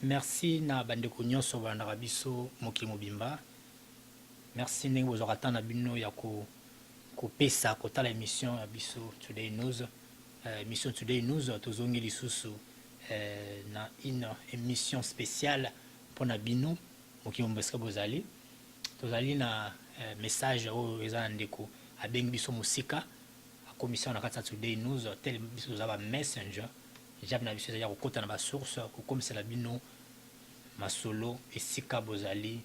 Merci na bandeko nyonso balandaka biso mokili mobimba. Merci ndenge bozwaka ntan na bino ya kopesa kotala émission ya biso Today News. Émission Today News tozongi lisusu na une émission spéciale mpona bino mokili mobimba esika bozali. Tozali na message oyo eza na ndeko abengi biso mosika akomisa na kati ya Today News tel biso toza ba messenger jabe na biso ezali kokota na basource kokomisela bino masolo esika bozali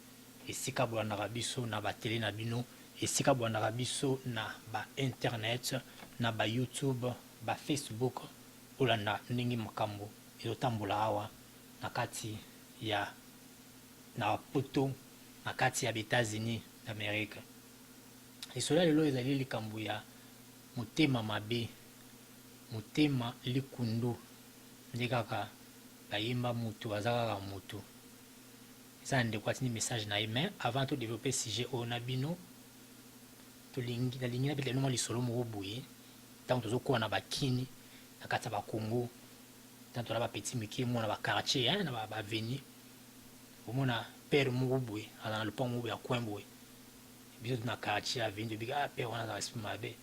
esika bolandaka biso na batele na bino esika bolandaka biso na ba internet na ba YouTube ba Facebook olanda ndenge makambo ezotambola awa na kati ya na poto na kati ya États-Unis d'Amérique. Lisolo lelo ezali likambo ya motema mabe motema likundu nde kaka bayemba mutu aza kaka mutu eza ndeko atindi message na ye mais avant to développer sujet oyo na bino nalingi nabetela bino mwa lisolo moko boye ntango tozokola na bakini na kati ya bakongo ntango toza bapeti mike mona baquartier na baveni omona père moko boye aza na lopango moko boye ya coin boye biso na quartier aveni tobika père wana azaka esprit mabe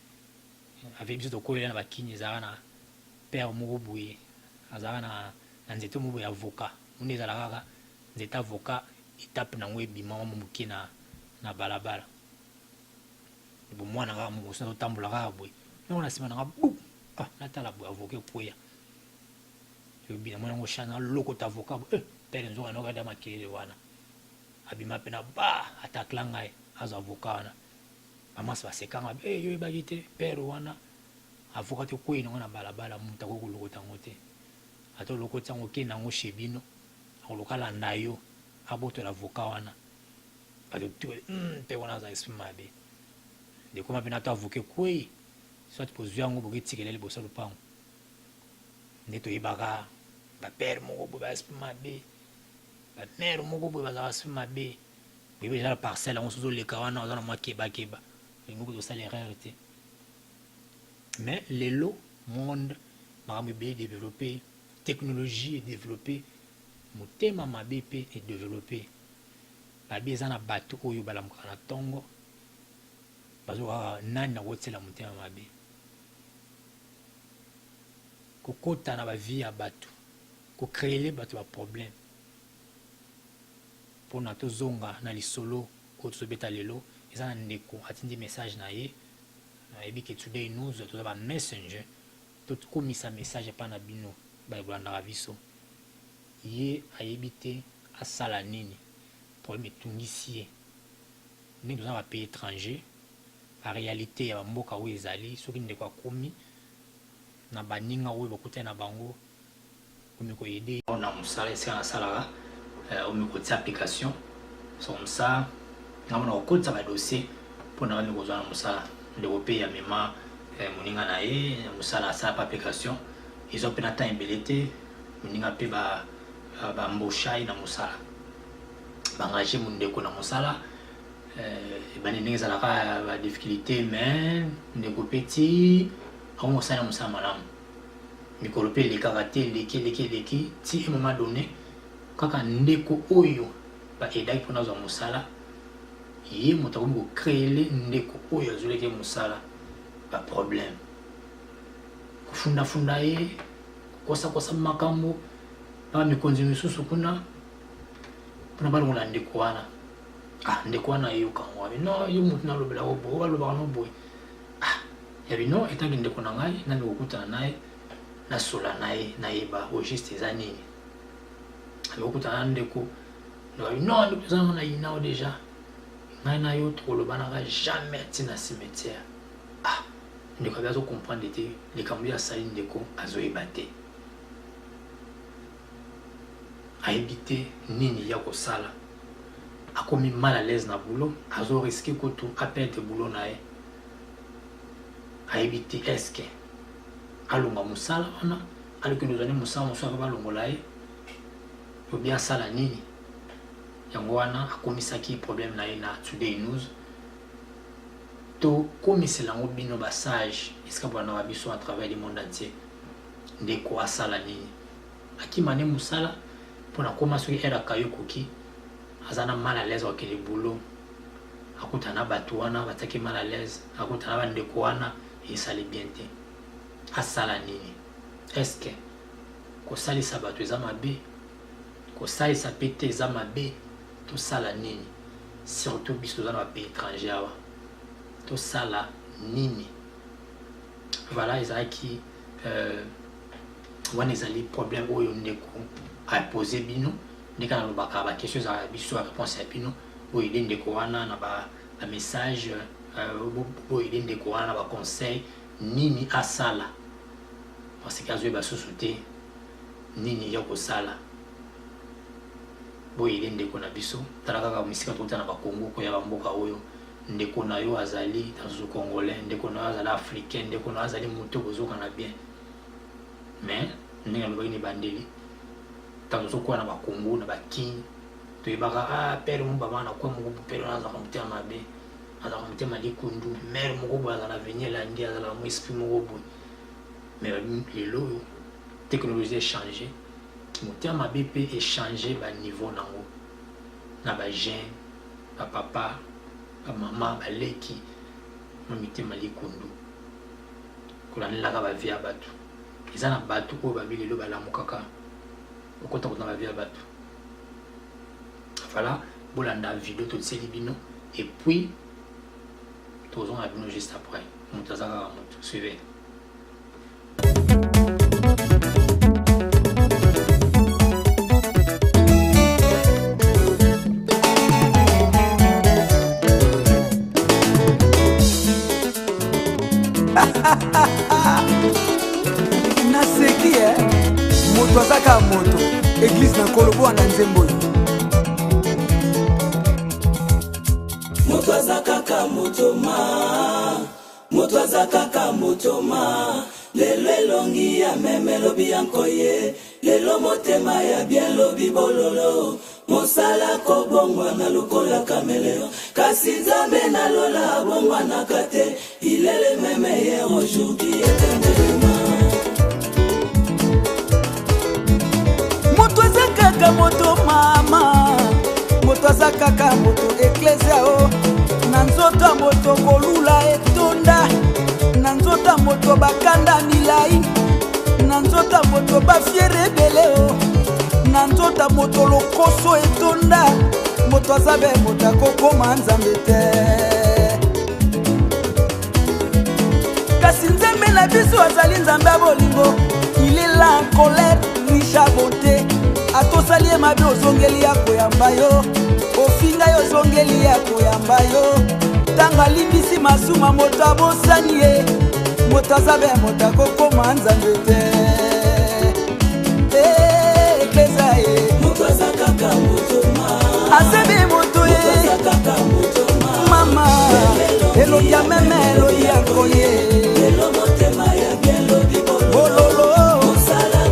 ave biso tokolela na bakini ezalaka na père moko boye azalaka na nzete moko ya avocat moni ezalaka kaka nzete avocat etape nango ebima mwa moke na balabala bomwana kaka mokosi nazotambola kaka boye yango na nsima nanga bu natala boye avocat ekweya yobina mwana yango chance alokota avocat boye pere nzoka nokada makelele wana abima mpe na atakla ngai azwa avocat wana bamasi basekanga yo yebaki te pere wana avocat ekweyi nango na balabala moto akoki kolokota yango te ata olokoti yango okende yango chez bino akolokala yo abotola avocat wana bato mpe wana aza esprit mabe ndekoma mpe nato avocat ekweyi soit pozwi yango boki etikela liboso lopango nde toyebaka bapere moko boye baesprit mabe bamere moko boye bazala esprit mabe boyeba eza la parcelle yango soki ozoleka wana oza na mwa kebakeba olingi mpo tosala erreur te mais lelo monde makambo ebele développé technologie est développée motema mabe mpe est développé babe eza na bato oyo balamukaka na ntongo bazokaka nani na kotiela motema mabe kokota na bavie ya bato kocréele bato baproblème mpona tozonga na lisolo oyo tozobeta lelo eza na ndeko atindi message na ye nayebi ke Today News toza ba messenger tokomisa message epa na bino babolandaka biso ye ayebi te asala nini problème etungisi ye ndenge toza na bapays étranger baréalité ya bamboka oyo ezali soki ndeko akomi na baninga oyo bakutani na bango omi koyede na mosala esika nasalaka omi kotia application so mosala ngamona kokotisa badossier mpona bami kozwa na mosala ndeko mpe ya mema moninga na ye mosala asala pa application ezwa mpe na temps ebele te moninga mpe bambosha ye na mosala baengage mondeko na mosala ebandi ndenge ezalaka badifficulté mais ndeko mpe ti ako mosala na mosala malamu mikolo mpe elekaka te eleki ti e moment donné kaka ndeko oyo baedaki mpona azwa mosala ye moto akomi kocréele ndeko oyo azweleki mosala baproblème kofundafunda ye kokosakosa makambo na bamikonzi misusu kuna mpona balongola ndeko wana ndeko wana eyokango wabi no yo motu nalobela o boye balobaka no boye yabi no etangi ndeko na ngai nani kokutana naye nasola na ye nayeba ogiste eza nini abokutana na ndeko yabi no ndeko eza nango na yinao deja ngai na yo tokolobanaka jamais ntina cimetière ndeko abi azocomprendre te likambo ya asali ndeko azoyeba te ayebi te nini ya kosala akomi mal à l'aise na boulot azoriske kutu aperte boulot na ye ayebi te eske alonga mosala wana alokende ozwani mosala mosusu aka balongola ye obi asala nini yango wana akomisaki problème na ye na Today News tokomisela yango bino basage esika bolandaka biso à travers le monde entier ndeko asala nini akima ne mosala pour na koma soki era kayo koki azana mal à l'aise avec les boulot akutana batu wana bataki mal à l'aise akutana bandeko wana esali bien te asala nini est-ce que kosalisa bato eza mabe kosalisa pete eza mabe tosala nini surtout biso toza na bapays étranger awa tosala nini voilà ezalaki wana ezali problème oyo ndeko apose bino ndenge nalobaka baquestion ezalaka biso ya réponse ya bino boyede ndeko wana na bamessage boyede ndeko wana na baconseil nini asala parce que azoyeba susu te nini ya kosala boyede ndeko na biso tala kaka misika tokota na bakongo koya bamboka oyo ndeko na yo azali tazo congolais ndeko na yo azali africain ndeko na yo azali moto bozokana bien mais ndenge alobaki ni bandeli ntango tozokwaya na bakongo na bakini toyebaka pere mo baba na kwe moko pere wana azalaka motema mabe azalaka motema likundu mere moko boye azala na venir elandi azalaka mo esprit moko boye mais lelo oyo technologie échange motema mabe mpe échange baniveau nango na bagene bapapa bamama baleki na mitema likundu kolandelaka bavie ya bato eza na bato oyo babi lelo balamukaka okota kota bavie ya bato voilà bolanda vidéo totiseli bino et puis tozonga bino juste après moto aza kaka moto suivez. naseki moto azaka moto église na kolobo na nzembo moto azaka moto azaka moto lelo elongi ya meme lobi yankoye lelo motema ya bien lobi bololo mosala kobongwa na lokola kameleo kasi nzambe na lola bongwa na kate ilele meme ye aujourd'hui éternellement moto azaka moto mama moto azaka moto eklesia o na nzoto moto kolula etonda na nzoto moto bakanda milai na nzoto moto bafiere ebele o na nzoto moto lokoso etonda moto azabe moto akokoma nzambe te kasi nzambe na biso azali nzambe ya bolingo il est là en colère riche à bonté atosali ye mabe ozongeli ya koyamba yo ofinga yo ozongeli ya koyamba yo ntango alimbisi masuma moto abosani ye moto azabe moto akokoma nzambe te ekleza ye moto azakaka moto asebi moto ye mama elongi ya meme elongi ya koye bololo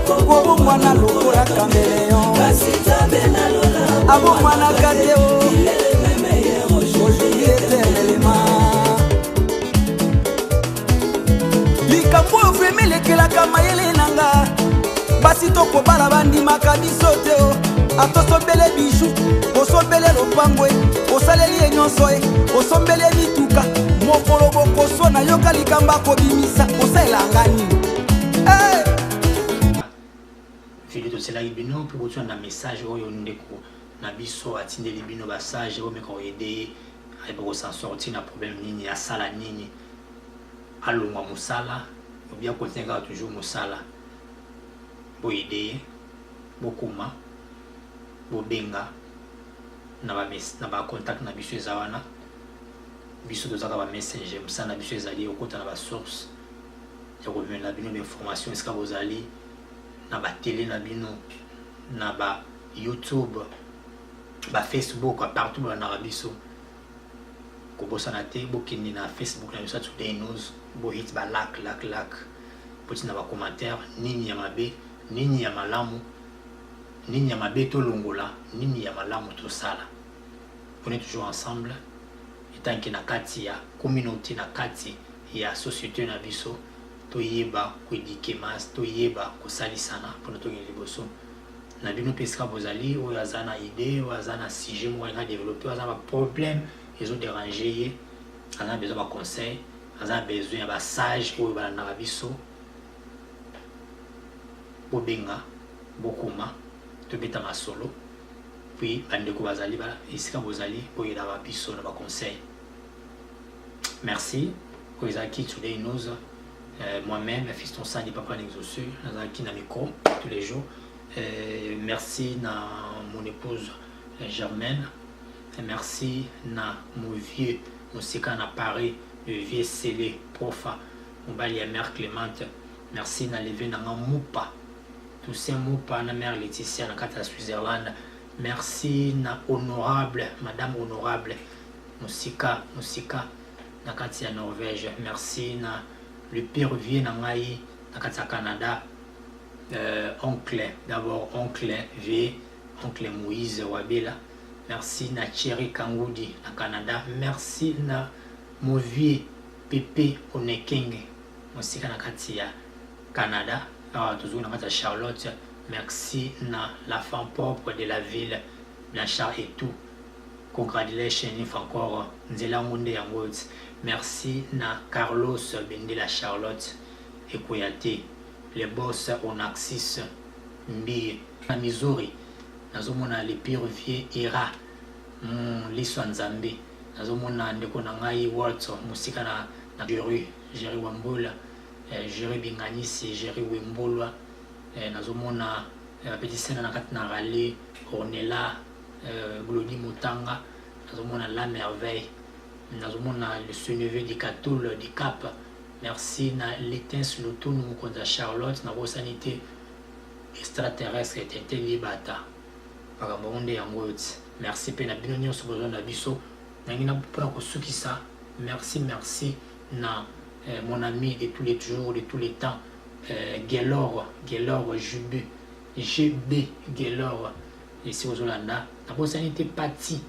kobomwana lokola kameleon abomwanaka te o aujourd'hui éternellement likambo oyo vraimen elekelaka mayele nanga basi tokobala bandimaka biso te o atosombele biju osombele lopangwe osaleli ye nyonso ye osombele mituka mokolo bokoso nayoka likambo akobimisa osalelanga nini video toselaki bino mpe botuna na message oyo ndeko na biso atindeli bino basage oyo meka oyede ayeba kosan sorti na problème nini asala nini alongwa mosala obia kontine kaka toujours mosala boyede ye bokuma bobenga na bacontact na biso eza wana biso tozaka bamessenger mosala na biso ezali okota na basource ya kovela bino bainformation esika bozali na batele na bino na ba YouTube ba Facebook partout balandaka biso kobosana te bokende na Facebook na biso Today News bohit ba like potina ba commentaire nini ya mabe nini ya malamu nini ya mabe tolongola nini ya malamu tosala. On est toujours ensemble etant que na kati ya communauté na kati ya société na biso toyeba koédike mas toyeba kosalisana mpona tokende liboso na bino pesika bozali oyo aza na idée oyo aza na sujet moko alinga développer aza na problème ezodéranger ye aza na besoin baconseil aza na besoin ya basage oyo balandaka biso bobenga bokuma tobeta masolo puis bandeko bazali esika bozali boyelaka biso na baconseil. Merci oyo ezalaki Today News. Moi-même, Fiston Sani, Papa Nexosu, Nazaki na micro tous les jours. Merci na mon épouse Germaine. Merci na mon vieux Moussika na Paris, le vieux Célé, Profa, mon bali à mère Clémente. Merci na levé na Moupa, tous ces Moupa na mère Laetitia na Kata Switzerland. Merci na honorable, Madame honorable Moussika na Katia Norvège. Merci na le père vieux Nangaï na Canada, oncle, d'abord oncle V, oncle Moïse Wabela. Merci na Thierry Kangoudi na Canada. Merci na mon vieux Pépé Onekenge, Moussika na Katia Canada. Toujours na Katia Charlotte. Merci na la femme propre de la ville, Nachar et tout. Congratulations encore Nzela Monde Yangots. Merci na Carlos Bendela Charlotte et Koyate, les boss Onaxis Mbi na Missouri. Nazomona le pire vieux Ira Liswa Nzambe. Nazomona ndeko na ngai Walter musika na Jerry Wambola, Jerry Binganisi, Jerry Wembolwa. Nazomona petit scène na Katna Rale, Ornella, Glody Motanga. Nazomona La Merveille. Nazomona le sous-neveu du Catoul du Cap. Merci na l'éteinte l'auto nous konza Charlotte na sanité extraterrestre était libata. Paramonde yangots. Merci pe na bino nyonso besoin na biso. Nangina pour ko sukisa. Merci na mon ami de tous les jours, de tous les temps. Gelor GB Gelor ici aux Holanda. Na sanité Pati.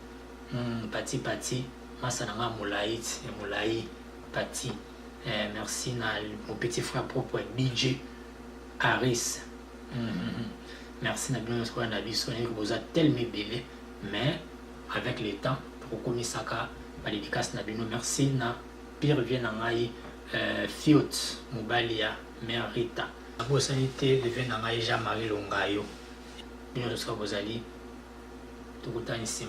Pati. Masananga Moulaï Pati. Merci na mon petit frère propre DJ Harris. Merci na bien ce na biso que vous a tellement belé mais avec le temps pour commis saka ba dédicace na bino. Merci na pire vient na ngai Fiot Mobalia Merita. Bo sanité de vient na ngai Jean-Marie Longayo. Bino de ce que vous allez tout ici.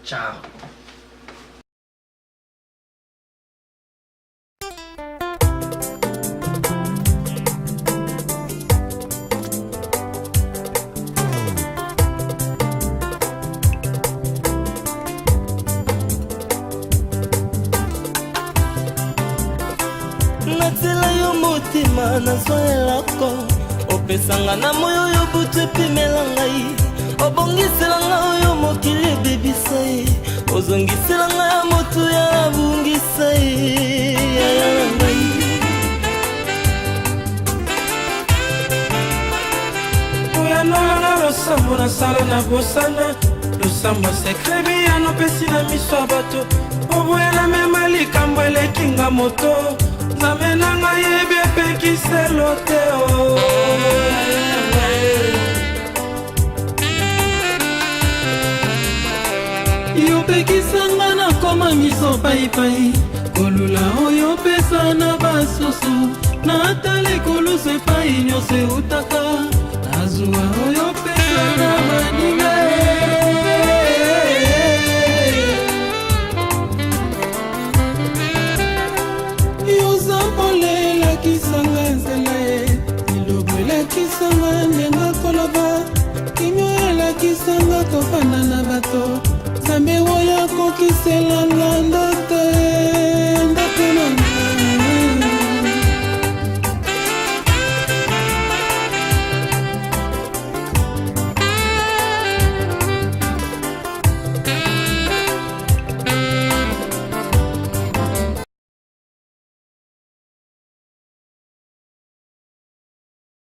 Ciao. Nazoelako opesanga na moyo yo butu epimela ngai obongisela ngai oyo mokili ebebisa ye ozongisela ngai ya motu ya abungisa ye yaya ngai oyanolanga losambo nasala na bosana losambo sekre biyano pesi na miso ya bato oboyela mema likambo elekinga moto Namenanga yebe pekiselo teo Yo pekisanga na koma miso pai Kolula oyo pesa na basoso Na atale koluso epai nyose utaka Azua oyo pesa na maninga Kisanga ndenga koloba kinyoela kisanga kofana na bato Zambe woya kokisela lando